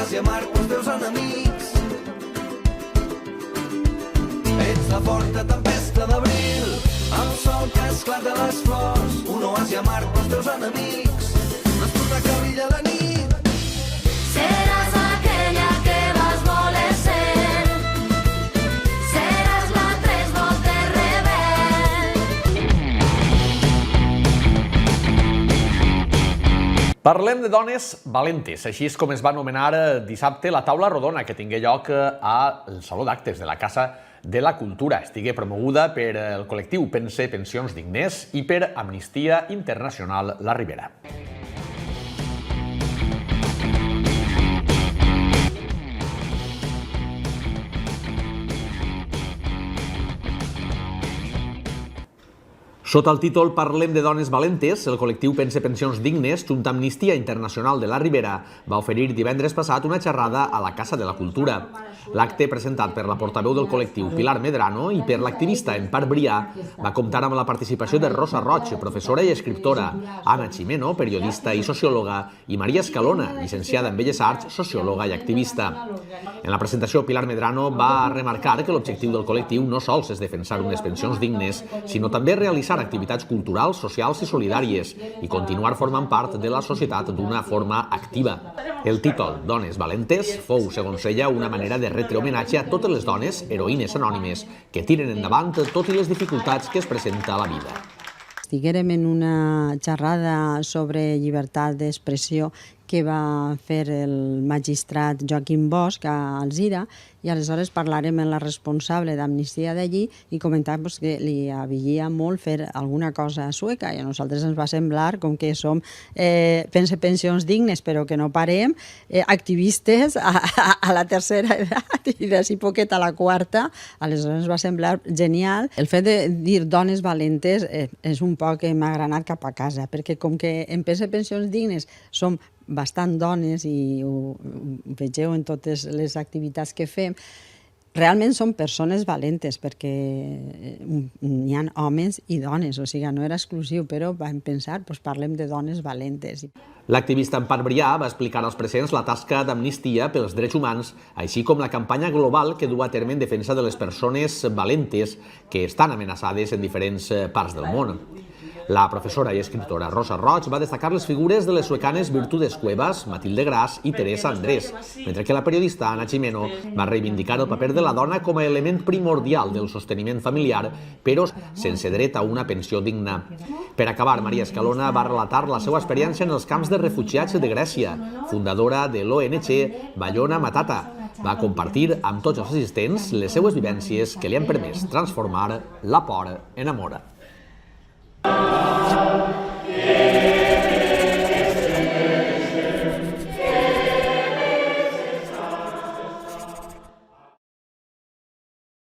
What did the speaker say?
vas i amar pels teus enemics. Ets la forta tempesta d'abril, el sol que esclata les flors, un oasi amarg pels teus enemics, l'espurna que brilla a la nit. Seràs aquella que vas voler ser, seràs la tres voltes rebel. Parlem de dones valentes, així és com es va anomenar dissabte la taula rodona que tingué lloc al Saló d'Actes de la Casa de la Cultura. Estigué promoguda per el col·lectiu Pense Pensions Dignes i per Amnistia Internacional La Ribera. Sota el títol Parlem de dones valentes, el col·lectiu Pense Pensions Dignes, junt amb Amnistia Internacional de la Ribera, va oferir divendres passat una xerrada a la Casa de la Cultura. L'acte, presentat per la portaveu del col·lectiu Pilar Medrano i per l'activista Empar Brià, va comptar amb la participació de Rosa Roig, professora i escriptora, Anna Ximeno, periodista i sociòloga, i Maria Escalona, llicenciada en Belles Arts, sociòloga i activista. En la presentació, Pilar Medrano va remarcar que l'objectiu del col·lectiu no sols és defensar unes pensions dignes, sinó també realitzar activitats culturals, socials i solidàries i continuar formant part de la societat d'una forma activa. El títol, Dones Valentes, fou, segons ella, una manera de retre homenatge a totes les dones, heroïnes anònimes, que tiren endavant tot i les dificultats que es presenta a la vida. Estiguérem en una xerrada sobre llibertat d'expressió que va fer el magistrat Joaquim Bosch a Alzira, i aleshores parlarem amb la responsable d'Amnistia d'allí i comentàvem que li avilia molt fer alguna cosa sueca, i a nosaltres ens va semblar, com que som pensions dignes però que no parem, activistes a la tercera edat i d'ací poquet a la quarta, aleshores ens va semblar genial. El fet de dir dones valentes és un poc que m'ha agranat cap a casa, perquè com que en pensions dignes som bastant dones i ho vegeu en totes les activitats que fem, realment són persones valentes perquè n'hi ha homes i dones, o sigui, no era exclusiu, però vam pensar, parlem de dones valentes. L'activista Empar Brià va explicar als presents la tasca d'Amnistia pels drets humans, així com la campanya global que du a terme en defensa de les persones valentes que estan amenaçades en diferents parts del món. La professora i escriptora Rosa Roig va destacar les figures de les suecanes Virtudes Cuevas, Matilde Gras i Teresa Andrés, mentre que la periodista Anna Ximeno va reivindicar el paper de la dona com a element primordial del sosteniment familiar, però sense dret a una pensió digna. Per acabar, Maria Escalona va relatar la seva experiència en els camps de refugiats de Grècia, fundadora de l'ONG Ballona Matata. Va compartir amb tots els assistents les seues vivències que li han permès transformar la por en amor.